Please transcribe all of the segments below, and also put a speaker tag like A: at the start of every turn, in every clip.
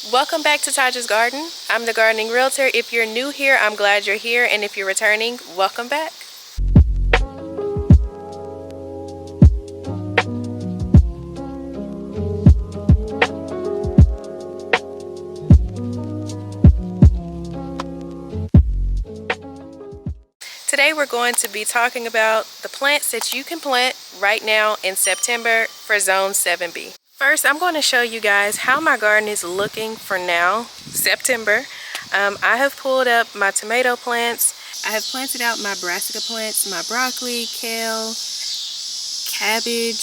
A: Welcome back to Taja's Garden. I'm the gardening realtor. If you're new here, I'm glad you're here, and if you're returning, welcome back. Today we're going to be talking about the plants that you can plant right now in September for Zone 7B. First, I'm going to show you guys how my garden is looking for now, September. I have pulled up my tomato plants. I have planted out my brassica plants, my broccoli, kale, cabbage,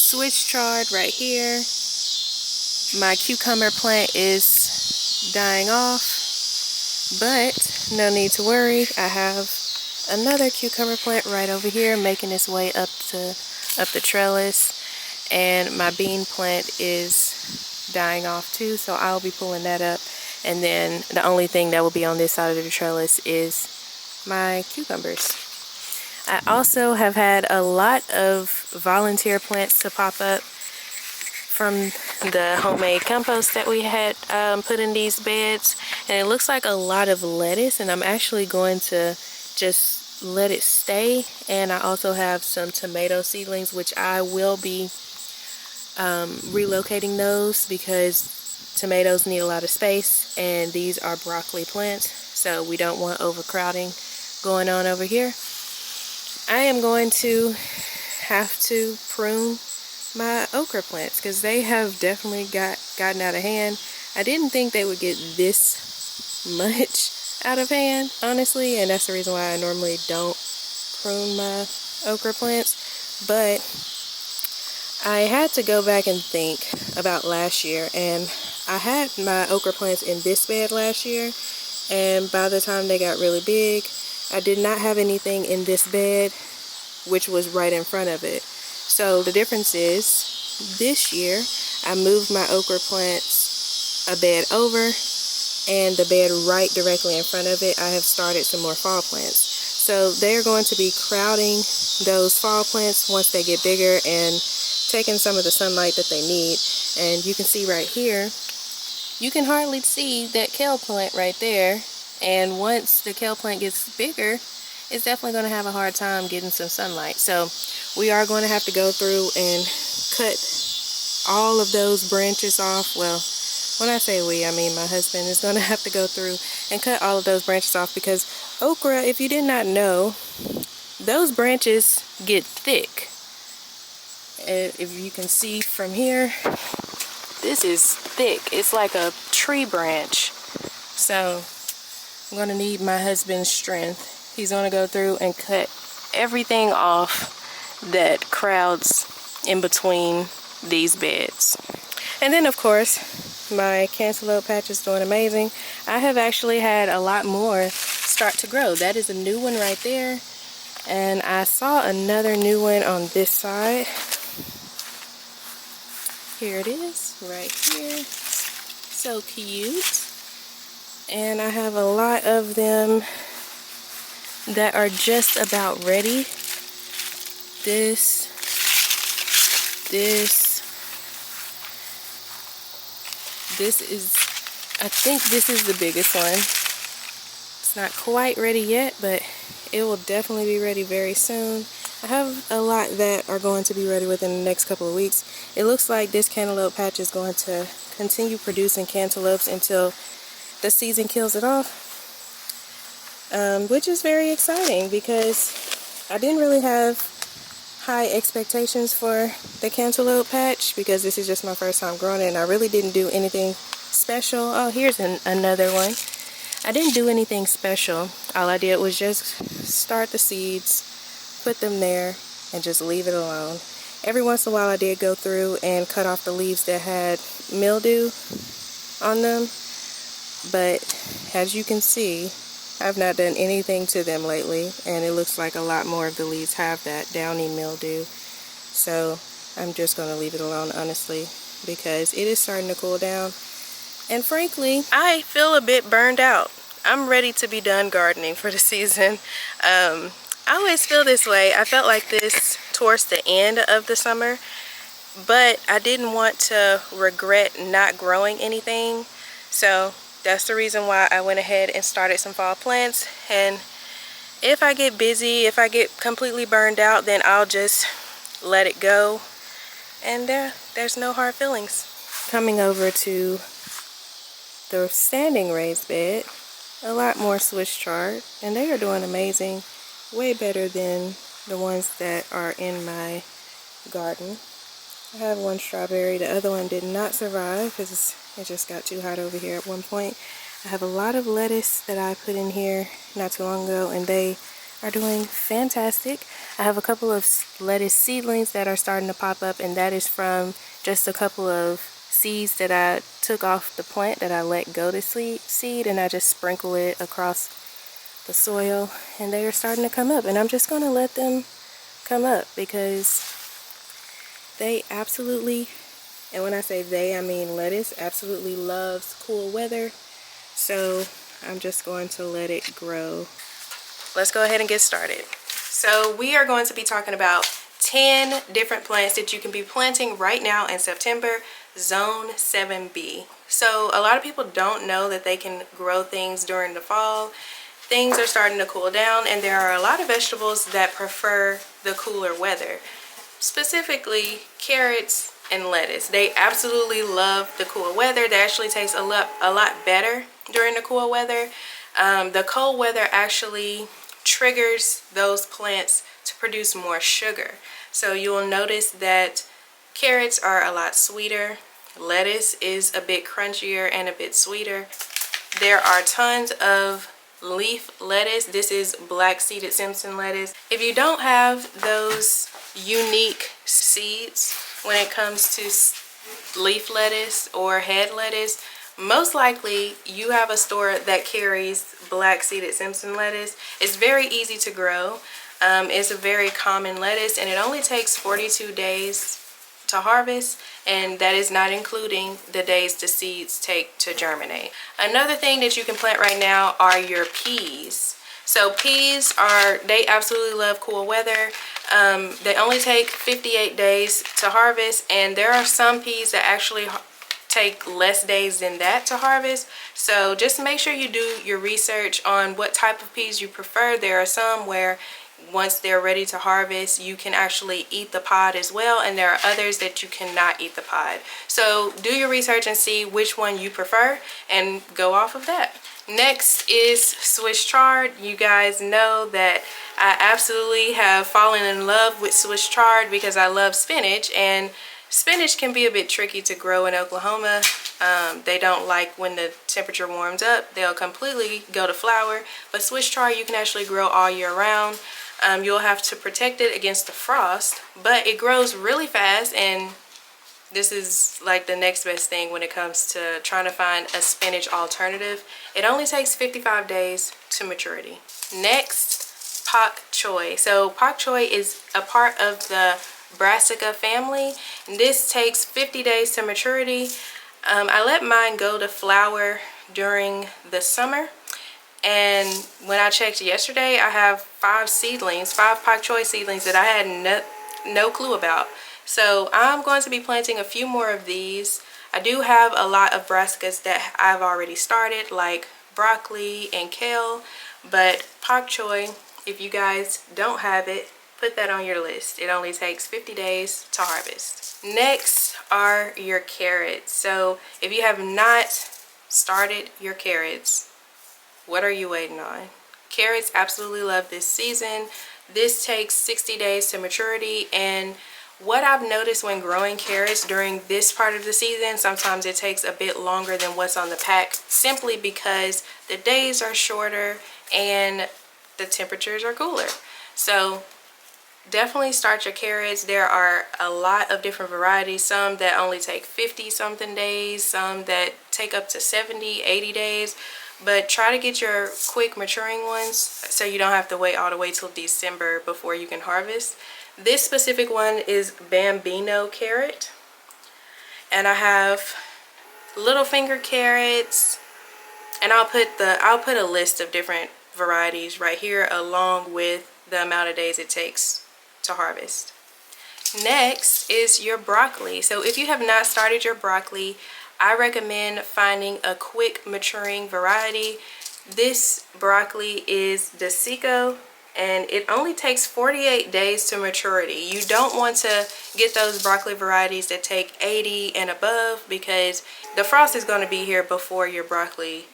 A: Swiss chard right here. My cucumber plant is dying off, but no need to worry. I have another cucumber plant right over here making its way up the trellis. And my bean plant is dying off too, so I'll be pulling that up. And then the only thing that will be on this side of the trellis is my cucumbers. I also have had a lot of volunteer plants to pop up from the homemade compost that we had put in these beds. And it looks like a lot of lettuce, and I'm actually going to just let it stay. And I also have some tomato seedlings, which I will be relocating those because tomatoes need a lot of space, and these are broccoli plants, so we don't want overcrowding going on over here. I am going to have to prune my okra plants because they have definitely gotten out of hand. I didn't think they would get this much out of hand, honestly, and that's the reason why I normally don't prune my okra plants. But I had to go back and think about last year, and I had my okra plants in this bed last year, and by the time they got really big, I did not have anything in this bed, which was right in front of it. So the difference is, this year, I moved my okra plants a bed over, and the bed right directly in front of it, I have started some more fall plants. So they're going to be crowding those fall plants once they get bigger and taking some of the sunlight that they need. And you can see right here, you can hardly see that kale plant right there. And once the kale plant gets bigger, it's definitely going to have a hard time getting some sunlight. So we are going to have to go through and cut all of those branches off. Well, when I say we, I mean my husband is going to have to go through and cut all of those branches off, because okra, if you did not know, those branches get thick. If you can see from here, this is thick. It's like a tree branch. So I'm going to need my husband's strength. He's going to go through and cut everything off that crowds in between these beds. And then of course, my cantaloupe patch is doing amazing. I have actually had a lot more start to grow. That is a new one right there. And I saw another new one on this side. Here it is, right here. So cute. And I have a lot of them that are just about ready. This. This is, I think this is the biggest one. It's not quite ready yet, but it will definitely be ready very soon. I have a lot that are going to be ready within the next couple of weeks. It looks like this cantaloupe patch is going to continue producing cantaloupes until the season kills it off, which is very exciting because I didn't really have high expectations for the cantaloupe patch because this is just my first time growing it, and I really didn't do anything special. Oh, here's another one. I didn't do anything special. All I did was just start the seeds, put them there, and just leave it alone. Every once in a while I did go through and cut off the leaves that had mildew on them, but as you can see, I've not done anything to them lately, and it looks like a lot more of the leaves have that downy mildew. So I'm just going to leave it alone, honestly, because it is starting to cool down. And frankly, I feel a bit burned out. I'm ready to be done gardening for the season. I always feel this way. I felt like this towards the end of the summer. but I didn't want to regret not growing anything. So that's the reason why I went ahead and started some fall plants. And if I get busy, if I get completely burned out, then I'll just let it go. And there's no hard feelings. Coming over to the standing raised bed, a lot more Swiss chard, and they are doing amazing, way better than the ones that are in my garden. I have one strawberry, the other one did not survive because it just got too hot over here at one point. I have a lot of lettuce that I put in here not too long ago, and they are doing fantastic. I have a couple of lettuce seedlings that are starting to pop up, and that is from just a couple of seeds that I took off the plant that I let go to seed, and I just sprinkle it across the soil, and they are starting to come up, and I'm just going to let them come up because they absolutely, and when I say they, I mean lettuce, absolutely loves cool weather. So I'm just going to let it grow. Let's go ahead and get started. So we are going to be talking about 10 different plants that you can be planting right now in September, Zone 7B. So a lot of people don't know that they can grow things during the fall. Things are starting to cool down, and there are a lot of vegetables that prefer the cooler weather. Specifically, carrots and lettuce. They absolutely love the cool weather. They actually taste a lot better during the cool weather. The cold weather actually triggers those plants to produce more sugar. So you will notice that carrots are a lot sweeter. Lettuce is a bit crunchier and a bit sweeter. There are tons of leaf lettuce. This is black seeded Simpson lettuce. If you don't have those unique seeds when it comes to leaf lettuce or head lettuce, most likely you have a store that carries black seeded Simpson lettuce. It's very easy to grow. It's a very common lettuce, and it only takes 42 days to harvest, and that is not including the days the seeds take to germinate. Another thing that you can plant right now are your peas. So peas they absolutely love cool weather. They only take 58 days to harvest, and there are some peas that actually take less days than that to harvest. So just make sure you do your research on what type of peas you prefer. There are some where once they're ready to harvest, you can actually eat the pod as well, and there are others that you cannot eat the pod. So do your research and see which one you prefer and go off of that. Next is Swiss chard. You guys know that I absolutely have fallen in love with Swiss chard because I love spinach, and spinach can be a bit tricky to grow in Oklahoma. They don't like when the temperature warms up. They'll completely go to flower, but Swiss chard you can actually grow all year round. You'll have to protect it against the frost, but it grows really fast, and this is like the next best thing when it comes to trying to find a spinach alternative. It only takes 55 days to maturity. Next, pak choi. So pak choi is a part of the brassica family. This takes 50 days to maturity. I let mine go to flower during the summer, and when I checked yesterday, I have 5 pak choi seedlings that I had no clue about. So I'm going to be planting a few more of these. I do have a lot of brassicas that I've already started, like broccoli and kale, but pak choi, if you guys don't have it, put that on your list. It only takes 50 days to harvest. Next are your carrots. So if you have not started your carrots, what are you waiting on? Carrots absolutely love this season. This takes 60 days to maturity, and what I've noticed when growing carrots during this part of the season, sometimes it takes a bit longer than what's on the pack, simply because the days are shorter and the temperatures are cooler. So definitely start your carrots. There are a lot of different varieties, some that only take 50 something days, some that take up to 70, 80 days. But try to get your quick maturing ones so you don't have to wait all the way till December before you can harvest. This specific one is Bambino carrot. And I have little finger carrots. And I'll put a list of different varieties right here along with the amount of days it takes to harvest. Next is your broccoli. So if you have not started your broccoli, I recommend finding a quick maturing variety. This broccoli is Desico, and it only takes 48 days to maturity. You don't want to get those broccoli varieties that take 80 and above, because the frost is going to be here before your broccoli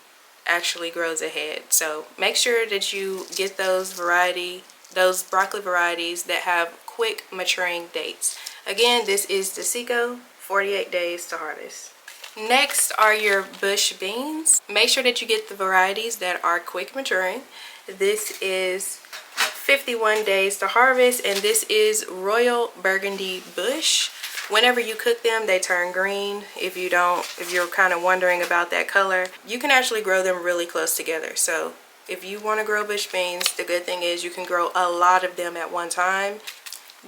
A: actually grows ahead. So make sure that you get those broccoli varieties that have quick maturing dates. Again, this is Desico, 48 days to harvest. Next are your bush beans. Make sure that you get the varieties that are quick maturing. This is 51 days to harvest, and this is Royal Burgundy Bush. Whenever you cook them, they turn green. If you're kind of wondering about that color, you can actually grow them really close together. So if you want to grow bush beans, the good thing is you can grow a lot of them at one time.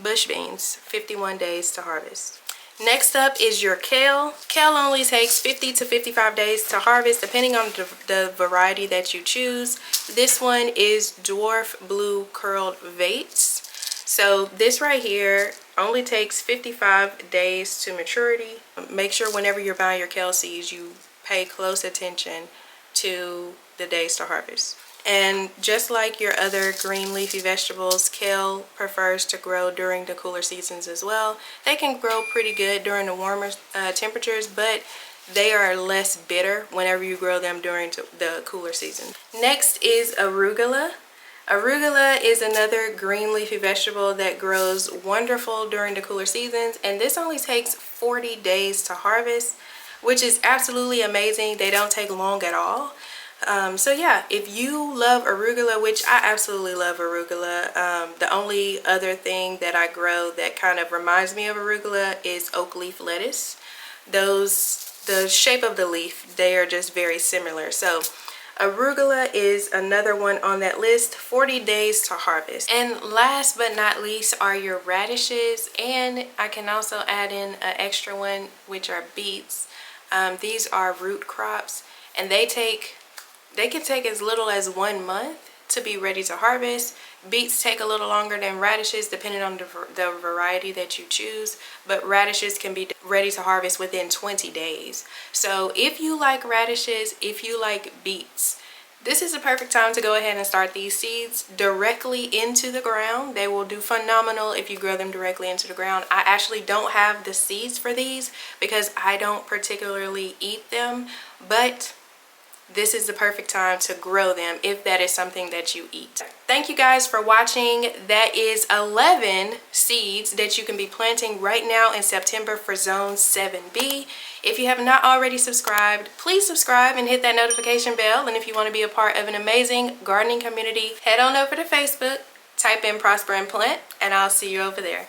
A: Bush beans, 51 days to harvest. Next up is your kale. Kale only takes 50 to 55 days to harvest, depending on the variety that you choose. This one is Dwarf Blue Curled Vates. So this right here only takes 55 days to maturity. Make sure whenever you're buying your kale seeds, you pay close attention to the days to harvest. And just like your other green leafy vegetables, kale prefers to grow during the cooler seasons as well. They can grow pretty good during the warmer temperatures, but they are less bitter whenever you grow them during the cooler season. Next is arugula. Arugula is another green leafy vegetable that grows wonderful during the cooler seasons, and this only takes 40 days to harvest, which is absolutely amazing. They don't take long at all. So yeah, if you love arugula, which I absolutely love arugula, the only other thing that I grow that kind of reminds me of arugula is oak leaf lettuce. The shape of the leaf, they are just very similar. So arugula is another one on that list, 40 days to harvest. And last but not least are your radishes, and I can also add in an extra one, which are beets. These are root crops, and they can take as little as 1 month to be ready to harvest. Beets take a little longer than radishes, depending on the variety that you choose, but radishes can be ready to harvest within 20 days. So if you like radishes, if you like beets, this is the perfect time to go ahead and start these seeds directly into the ground. They will do phenomenal if you grow them directly into the ground. I actually don't have the seeds for these because I don't particularly eat them, but this is the perfect time to grow them if that is something that you eat. Thank you guys for watching. That is 11 seeds that you can be planting right now in September for Zone 7B. If you have not already subscribed, please subscribe and hit that notification bell. And if you want to be a part of an amazing gardening community, head on over to Facebook, type in Prosper and Plant, and I'll see you over there.